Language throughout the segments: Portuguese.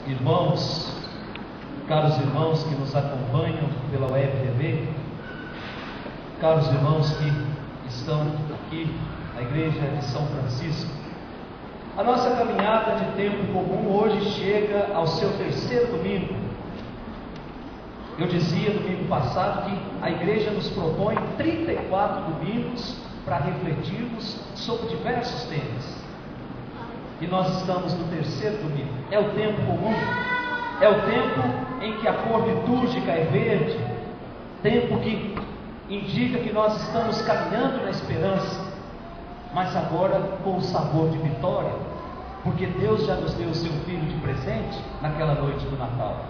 irmãos, caros irmãos que nos acompanham pela web TV, caros irmãos que estão aqui na igreja de São Francisco, a nossa caminhada de tempo comum hoje chega ao seu terceiro domingo. Eu dizia domingo passado que a igreja nos propõe 34 domingos para refletirmos sobre diversos temas. E nós estamos no terceiro domingo. É o tempo comum, é o tempo em que a cor litúrgica é verde, tempo que indica que nós estamos caminhando na esperança, mas agora com o sabor de vitória, porque Deus já nos deu o seu Filho de presente naquela noite do Natal.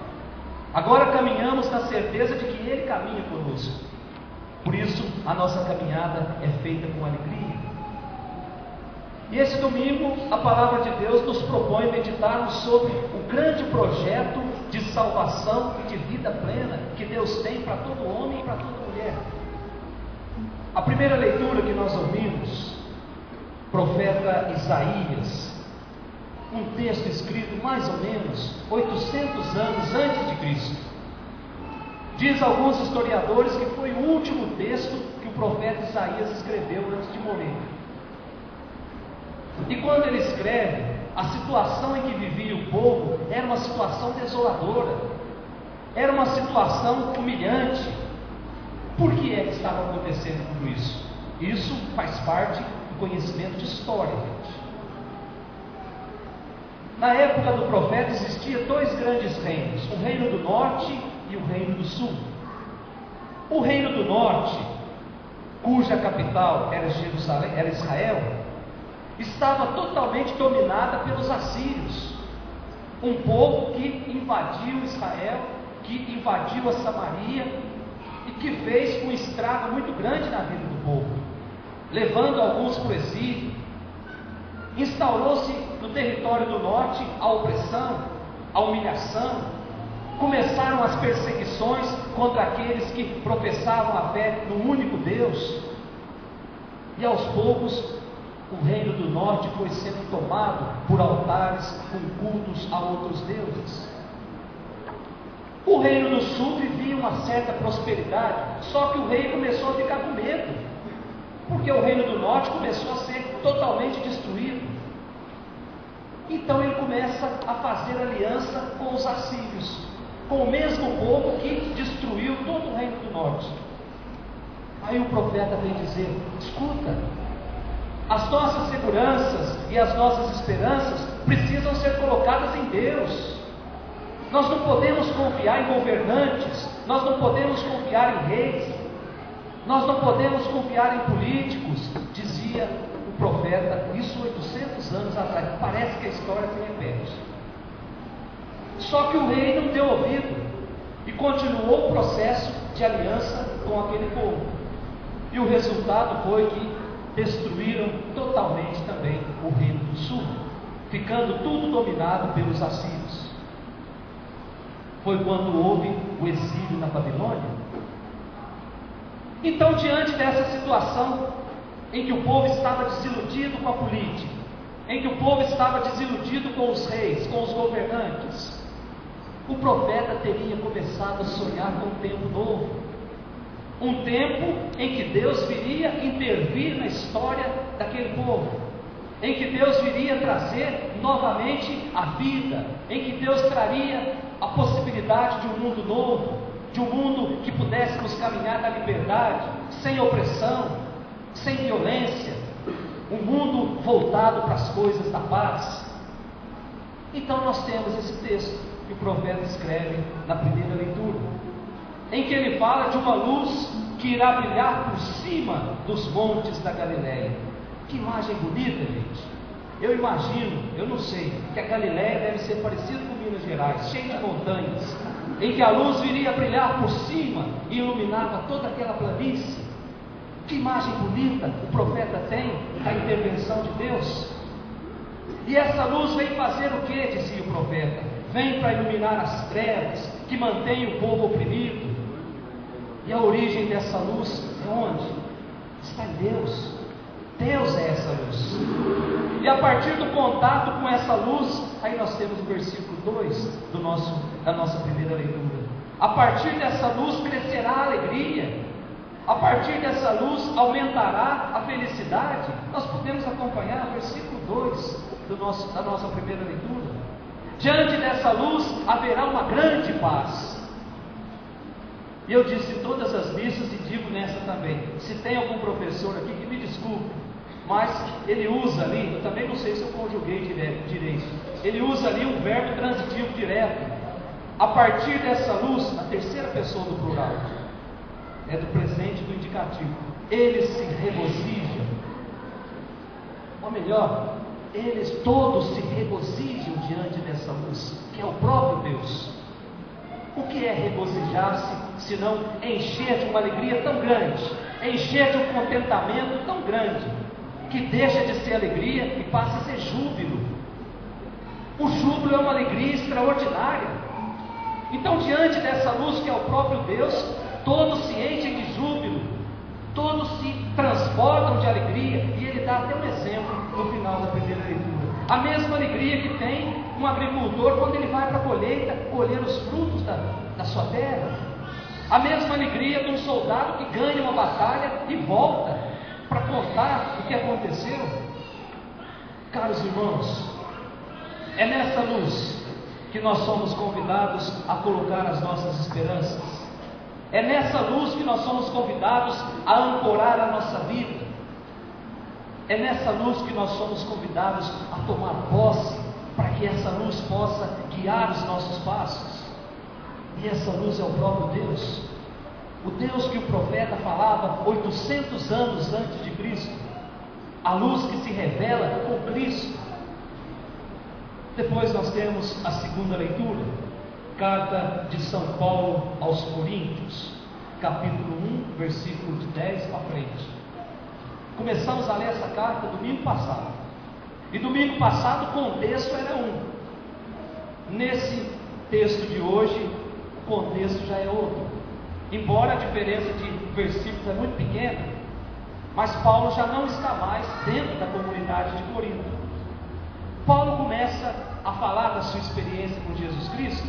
Agora caminhamos na certeza de que Ele caminha conosco. Por isso a nossa caminhada é feita com alegria. E esse domingo a palavra de Deus nos propõe meditarmos sobre o grande projeto de salvação e de vida plena que Deus tem para todo homem e para toda mulher. A primeira leitura que nós ouvimos, profeta Isaías, um texto escrito mais ou menos 800 anos antes de Cristo. Diz alguns historiadores que foi o último texto que o profeta Isaías escreveu antes de morrer. E quando ele escreve, a situação em que vivia o povo era uma situação desoladora, era uma situação humilhante. Por que é que estava acontecendo tudo isso? Isso faz parte do conhecimento de história, gente. Na época do profeta existiam dois grandes reinos, o reino do norte e o reino do sul. O reino do norte, cuja capital era Jerusalém, era Israel, estava totalmente dominada pelos assírios, um povo que invadiu Israel, que invadiu a Samaria e que fez um estrago muito grande na vida do povo, levando alguns para o exílio. Instaurou-se no território do norte a opressão, a humilhação, começaram as perseguições contra aqueles que professavam a fé no único Deus, e aos poucos o reino do norte foi sendo tomado por altares com cultos a outros deuses. O reino do sul vivia uma certa prosperidade, só que o rei começou a ficar com medo, porque o reino do norte começou a ser totalmente destruído. Então ele começa a fazer aliança com os assírios, com o mesmo povo que destruiu todo o reino do norte. Aí o profeta vem dizer: escuta, as nossas seguranças e as nossas esperanças precisam ser colocadas em Deus. Nós não podemos confiar em governantes, nós não podemos confiar em reis, nós não podemos confiar em políticos, dizia o profeta, isso 800 anos atrás. Parece que a história se repete. Só que o rei não deu ouvido e continuou o processo de aliança com aquele povo. E o resultado foi que destruíram totalmente também o reino do sul, ficando tudo dominado pelos assírios. Foi quando houve o exílio na Babilônia. Então, diante dessa situação em que o povo estava desiludido com a política, em que o povo estava desiludido com os reis, com os governantes, o profeta teria começado a sonhar com um tempo novo, um tempo em que Deus viria intervir na história daquele povo, em que Deus viria trazer novamente a vida, em que Deus traria a possibilidade de um mundo novo, de um mundo que pudéssemos caminhar na liberdade, sem opressão, sem violência, um mundo voltado para as coisas da paz. Então nós temos esse texto que o profeta escreve na primeira leitura, em que ele fala de uma luz que irá brilhar por cima dos montes da Galileia. Que imagem bonita, gente! Eu imagino, eu não sei, que a Galileia deve ser parecida com Minas Gerais, cheia de montanhas, em que a luz viria brilhar por cima e iluminava toda aquela planície. Que imagem bonita o profeta tem da intervenção de Deus. E essa luz vem fazer o que, dizia o profeta? Vem para iluminar as trevas que mantêm o povo oprimido. E a origem dessa luz é onde? Está em Deus. Deus é essa luz. E a partir do contato com essa luz, aí nós temos o versículo 2 da nossa primeira leitura. A partir dessa luz crescerá a alegria. A partir dessa luz aumentará a felicidade. Nós podemos acompanhar o versículo 2 da nossa primeira leitura. Diante dessa luz haverá uma grande paz. E eu disse em todas as missas e digo nessa também. Se tem algum professor aqui que me desculpe, mas ele usa ali, eu também não sei se eu conjuguei direito, ele usa ali um verbo transitivo direto. A partir dessa luz, a terceira pessoa do plural, é do presente do indicativo. Eles se regozijam. Ou melhor, eles todos se regozijam diante dessa luz, que é o próprio Deus. O que é regozijar-se, senão encher de uma alegria tão grande, encher de um contentamento tão grande, que deixa de ser alegria e passa a ser júbilo. O júbilo é uma alegria extraordinária. Então, diante dessa luz que é o próprio Deus, todos se enchem de júbilo, todos se transportam de alegria, e ele dá até um exemplo no final da primeira leitura. A mesma alegria que tem um agricultor quando ele vai para a colheita colher os frutos da sua terra. A mesma alegria de um soldado que ganha uma batalha e volta para contar o que aconteceu. Caros irmãos, é nessa luz que nós somos convidados a colocar as nossas esperanças. É nessa luz que nós somos convidados a ancorar a nossa vida. É nessa luz que nós somos convidados a tomar posse, para que essa luz possa guiar os nossos passos. E essa luz é o próprio Deus. O Deus que o profeta falava 800 anos antes de Cristo. A luz que se revela com Cristo. Depois nós temos a segunda leitura, carta de São Paulo aos Coríntios, capítulo 1, versículo de 10 para frente. Começamos a ler essa carta domingo passado. E domingo passado o contexto era um. Nesse texto de hoje, o contexto já é outro. Embora a diferença de versículos é muito pequena, mas Paulo já não está mais dentro da comunidade de Corinto. Paulo começa a falar da sua experiência com Jesus Cristo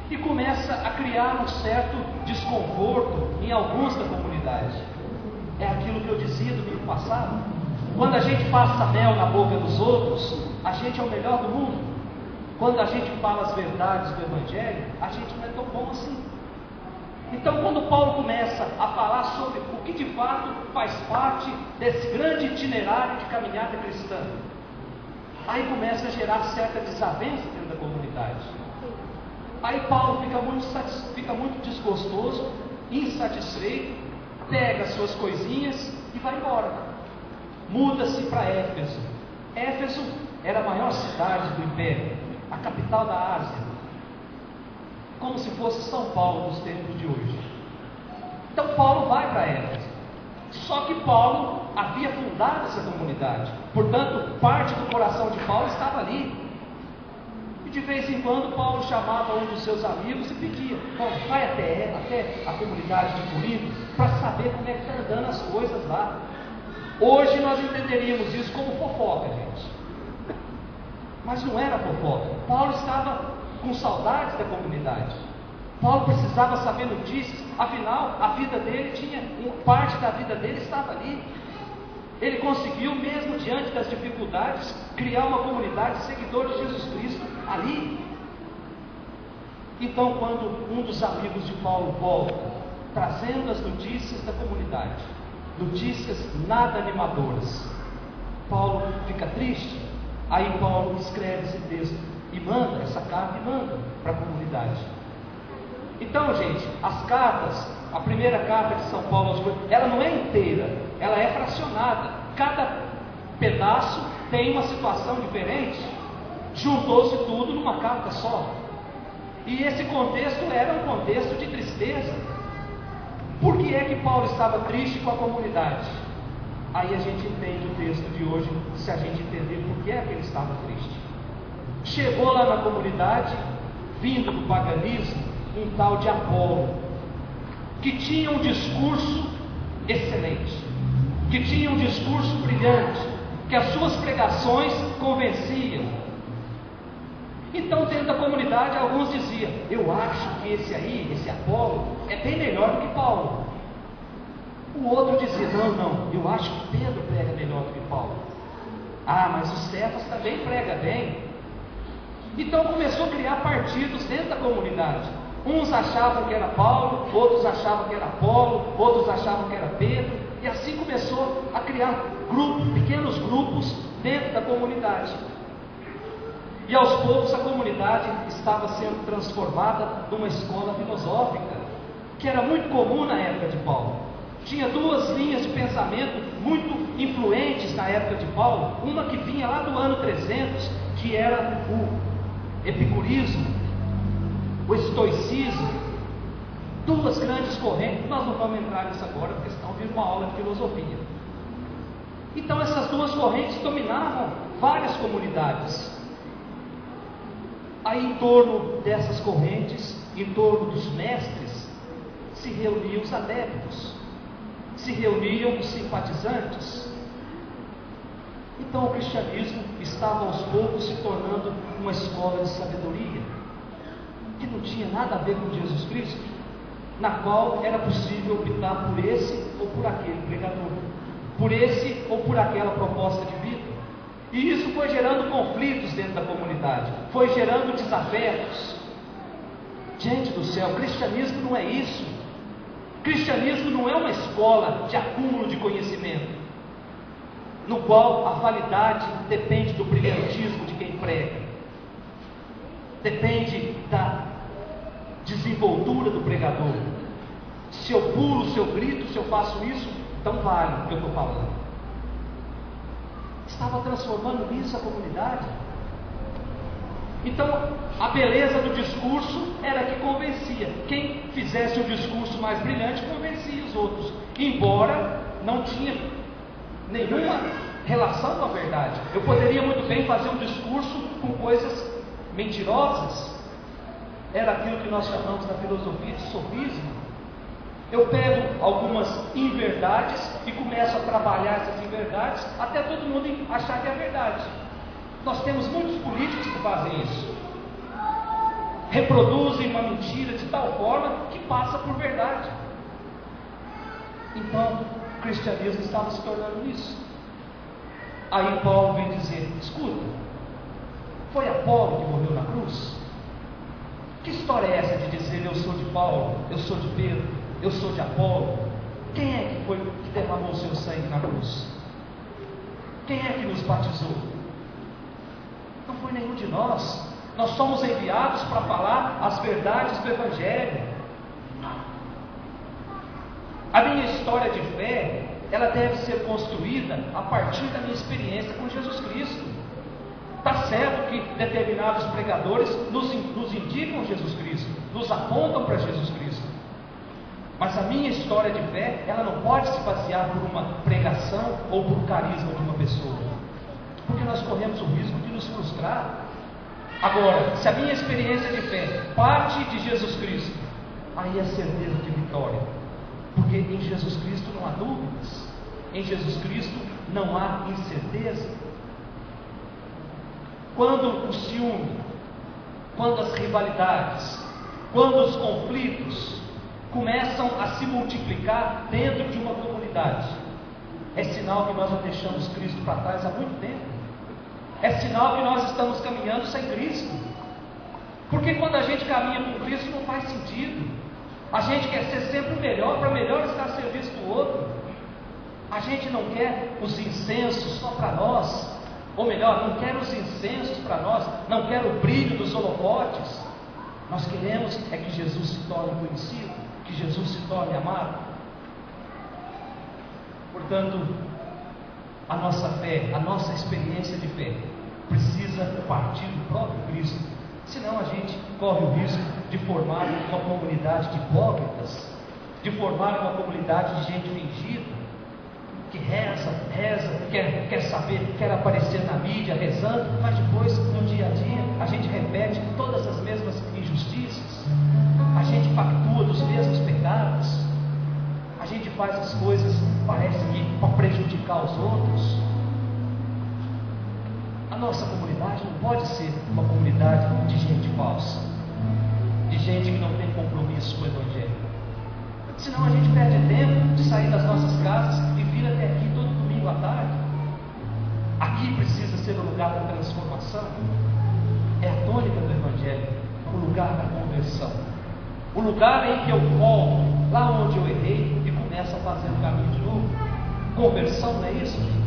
e começa a criar um certo desconforto em alguns da comunidade. É aquilo que eu dizia domingo passado. Quando a gente passa mel na boca dos outros, a gente é o melhor do mundo. Quando a gente fala as verdades do Evangelho, a gente não é tão bom assim. Então, quando Paulo começa a falar sobre o que de fato faz parte desse grande itinerário de caminhada cristã, aí começa a gerar certa desavença dentro da comunidade. Aí Paulo fica muito desgostoso, insatisfeito, pega as suas coisinhas e vai embora. Muda-se para Éfeso. Éfeso era a maior cidade do império, a capital da Ásia, como se fosse São Paulo dos tempos de hoje. Então Paulo vai para Éfeso. Só que Paulo havia fundado essa comunidade, portanto, parte do coração de Paulo estava ali. E de vez em quando Paulo chamava um dos seus amigos e pedia: Paulo, vai até a comunidade de Corinto para saber como é que está andando as coisas lá. Hoje nós entenderíamos isso como fofoca, gente. Mas não era fofoca. Paulo estava com saudades da comunidade. Paulo precisava saber notícias, afinal a vida dele parte da vida dele estava ali. Ele conseguiu, mesmo diante das dificuldades, criar uma comunidade de seguidores de Jesus Cristo ali. Então, quando um dos amigos de Paulo volta, trazendo as notícias da comunidade, notícias nada animadoras, Paulo fica triste. Aí Paulo escreve esse texto e manda essa carta e manda para a comunidade. Então, gente, as cartas, a primeira carta de São Paulo aos Coríntios, ela não é inteira, ela é fracionada. Cada pedaço tem uma situação diferente. Juntou-se tudo numa carta só. E esse contexto era um contexto de tristeza. Por que é que Paulo estava triste com a comunidade? Aí a gente entende o texto de hoje, se a gente entender por que é que ele estava triste. Chegou lá na comunidade, vindo do paganismo, um tal de Apolo, que tinha um discurso excelente. que tinha um discurso brilhante, que as suas pregações convenciam. Então, dentro da comunidade, alguns diziam: eu acho que esse aí, esse Apolo, é bem melhor do que Paulo. O outro dizia: não, eu acho que Pedro prega melhor do que Paulo. Ah, mas o Cefas também prega bem. Então começou a criar partidos dentro da comunidade. Uns achavam que era Paulo, outros achavam que era Apolo, outros achavam que era Pedro, e assim começou a criar pequenos grupos dentro da comunidade. E aos poucos a comunidade estava sendo transformada numa escola filosófica, que era muito comum na época de Paulo. Tinha duas linhas de pensamento muito influentes na época de Paulo, uma que vinha lá do ano 300, que era o epicurismo, o estoicismo, duas grandes correntes. Nós não vamos entrar nisso agora, porque senão vira uma aula de filosofia. Então essas duas correntes dominavam várias comunidades. Aí em torno dessas correntes, em torno dos mestres, se reuniam os adeptos, se reuniam os simpatizantes. Então o cristianismo estava aos poucos se tornando uma escola de sabedoria, que não tinha nada a ver com Jesus Cristo, na qual era possível optar por esse ou por aquele pregador, por esse ou por aquela proposta de vida. E isso foi gerando conflitos dentro da comunidade, foi gerando desafetos. Gente do céu, cristianismo não é isso. Cristianismo não é uma escola de acúmulo de conhecimento, no qual a validade depende do brilhantismo de quem prega, depende da desenvoltura do pregador. Se eu pulo, se eu grito, se eu faço isso, então vale o que eu estou falando. Estava transformando nisso a comunidade. Então a beleza do discurso era que convencia. Quem fizesse o discurso mais brilhante convencia os outros, embora não tinha nenhuma relação com a verdade. Eu poderia muito bem fazer um discurso com coisas mentirosas. Era aquilo que nós chamamos na filosofia de sofisma. Eu pego algumas inverdades e começo a trabalhar essas inverdades até todo mundo achar que é verdade. Nós temos muitos políticos que fazem isso, reproduzem uma mentira de tal forma que passa por verdade. Então o cristianismo estava se tornando isso. Aí Paulo vem dizer: escuta, foi Apolo que morreu na cruz? Que história é essa de dizer eu sou de Paulo, eu sou de Pedro, eu sou de Apolo? Quem é que foi que derramou o seu sangue na cruz? Quem é que nos batizou? Não foi nenhum de nós. Nós somos enviados para falar as verdades do Evangelho. A minha história de fé, ela deve ser construída a partir da minha experiência com Jesus Cristo. Está certo que determinados pregadores nos indicam Jesus Cristo, nos apontam para Jesus Cristo. Mas a minha história de fé, ela não pode se basear por uma pregação ou por carisma de uma pessoa, porque nós corremos o risco de nos frustrar. Agora, se a minha experiência de fé parte de Jesus Cristo, aí é certeza de vitória, porque em Jesus Cristo não há dúvidas, em Jesus Cristo não há incerteza. Quando o ciúme, quando as rivalidades, quando os conflitos começam a se multiplicar dentro de uma comunidade, é sinal que nós já deixamos Cristo para trás há muito tempo. É sinal que nós estamos caminhando sem Cristo. Porque quando a gente caminha com Cristo não faz sentido. A gente quer ser sempre o melhor, para melhor estar a serviço do outro. A gente não quer os incensos só para nós, ou melhor, não quer os incensos para nós, não quer o brilho dos holofotes. Nós queremos é que Jesus se torne conhecido, que Jesus se torne amado. Portanto, a nossa fé, a nossa experiência de fé precisa partir do próprio Cristo, senão a gente corre o risco de formar uma comunidade de hipócritas, de formar uma comunidade de gente fingida, que reza, quer saber, quer aparecer na mídia rezando, mas depois no dia a dia a gente repete todas as mesmas injustiças, a gente pactua dos mesmos pecados, a gente faz as coisas, parece que para prejudicar nossa comunidade não pode ser uma comunidade de gente falsa, de gente que não tem compromisso com o Evangelho. Senão a gente perde tempo de sair das nossas casas e vir até aqui todo domingo à tarde. Aqui precisa ser o lugar da transformação. É a tônica do Evangelho, o lugar da conversão, o lugar em que eu volto lá onde eu errei e começo a fazer o caminho de novo. Conversão não é isso, gente?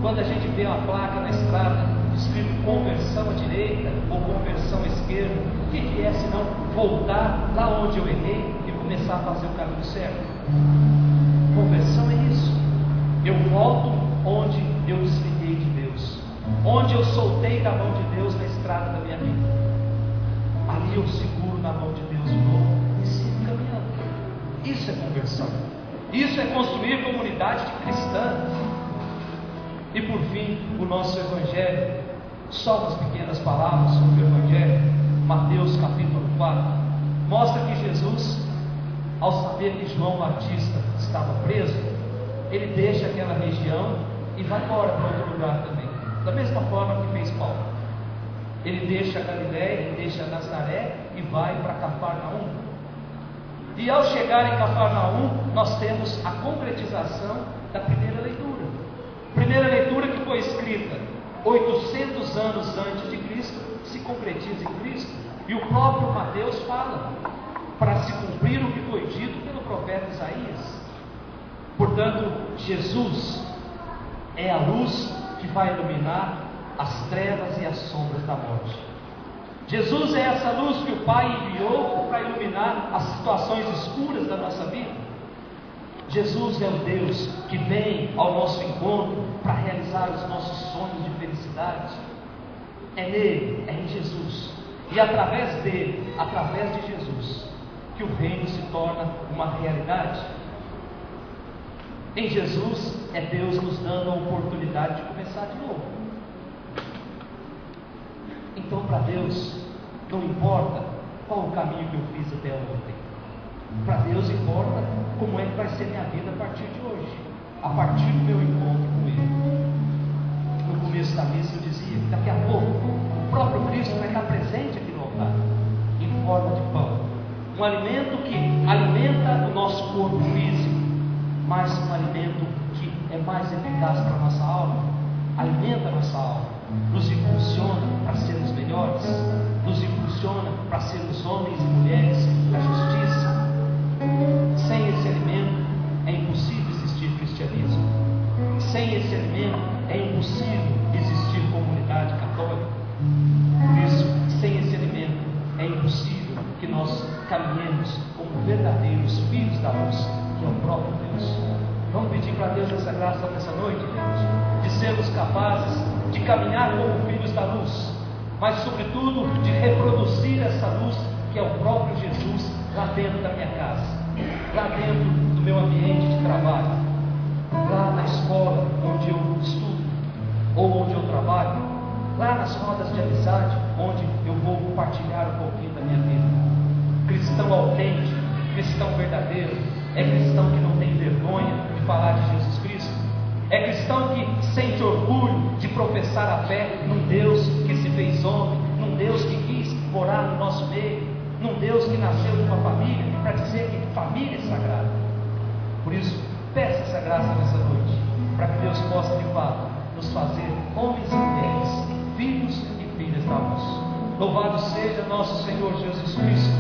Quando a gente vê uma placa na estrada escrito conversão à direita ou conversão à esquerda, o que é senão voltar lá onde eu errei e começar a fazer o caminho certo? Conversão é isso. Eu volto onde eu desliguei de Deus, onde eu soltei da mão de Deus na estrada da minha vida. Ali eu seguro na mão de Deus de novo e sigo caminhando. Isso é conversão. Isso é construir comunidade de cristãos. E por fim, o nosso Evangelho, só umas pequenas palavras sobre o Evangelho. Mateus capítulo 4 mostra que Jesus, ao saber que João Batista estava preso, ele deixa aquela região e vai embora para outro lugar também, da mesma forma que fez Paulo. Ele deixa Galiléia, ele deixa Nazaré e vai para Cafarnaum. E ao chegar em Cafarnaum, nós temos a concretização da primeira leitura. Primeira leitura que foi escrita 800 anos antes de Cristo, se concretiza em Cristo. E o próprio Mateus fala, para se cumprir o que foi dito pelo profeta Isaías. Portanto, Jesus é a luz que vai iluminar as trevas e as sombras da morte. Jesus é essa luz que o Pai enviou para iluminar as situações escuras da nossa vida. Jesus é o Deus que vem ao nosso encontro para realizar os nossos sonhos de felicidade. É nele, é em Jesus. E através dele, através de Jesus, que o reino se torna uma realidade. Em Jesus é Deus nos dando a oportunidade de começar de novo. Então, para Deus, não importa qual o caminho que eu fiz até ontem. Para Deus importa como é que vai ser minha vida a partir de hoje, a partir do meu encontro com Ele. No começo da missa eu dizia que daqui a pouco o próprio Cristo vai estar presente aqui no altar, em forma de pão. Um alimento que alimenta o nosso corpo físico, mas um alimento que é mais eficaz para a nossa alma, alimenta a nossa alma, nos impulsiona para sermos melhores, nos impulsiona para sermos homens e mulheres da justiça. Sem esse alimento é impossível existir cristianismo. Sem esse alimento é impossível existir comunidade católica. Por isso, sem esse alimento é impossível que nós caminhemos como verdadeiros filhos da luz, que é o próprio Deus. Vamos pedir para Deus essa graça nessa noite, gente, de sermos capazes de caminhar como filhos da luz, mas sobretudo de reproduzir essa luz que é o próprio Jesus lá dentro da minha casa, lá dentro do meu ambiente de trabalho, lá na escola onde eu estudo ou onde eu trabalho, lá nas rodas de amizade onde eu vou compartilhar um pouquinho da minha vida. Cristão autêntico, cristão verdadeiro, é cristão que não tem vergonha de falar de Jesus Cristo, é cristão que sente orgulho de professar a fé num Deus que se fez homem, num Deus que quis morar no nosso meio, num Deus que nasceu de uma família, para dizer que família é sagrada. Por isso, peça essa graça nessa noite, para que Deus possa de fato nos fazer homens e mulheres, filhos e filhas da luz. Louvado seja nosso Senhor Jesus Cristo.